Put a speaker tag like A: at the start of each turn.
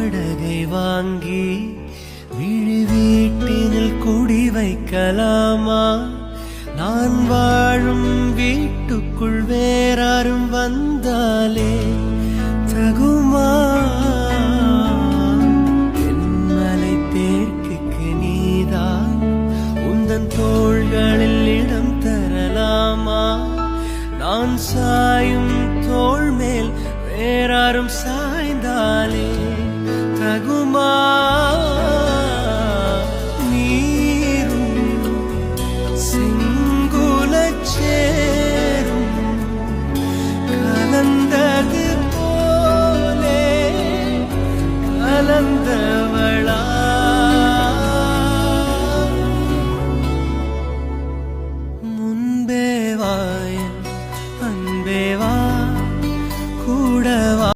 A: வாடகை வாங்கி விழி வீட்டினில் குடி வைக்கலாமா? நான் வாழும் வீட்டுக்குள் வேறாரும் வந்தாலே தகுமா? தென்மலை தேர்க்குக்கு நீதான் உந்தன் தோள்களில் இடம் தரலாமா? நான் சாயும் தோள் மேல் வேறாரும் சாய்ந்தாலே தகுமா?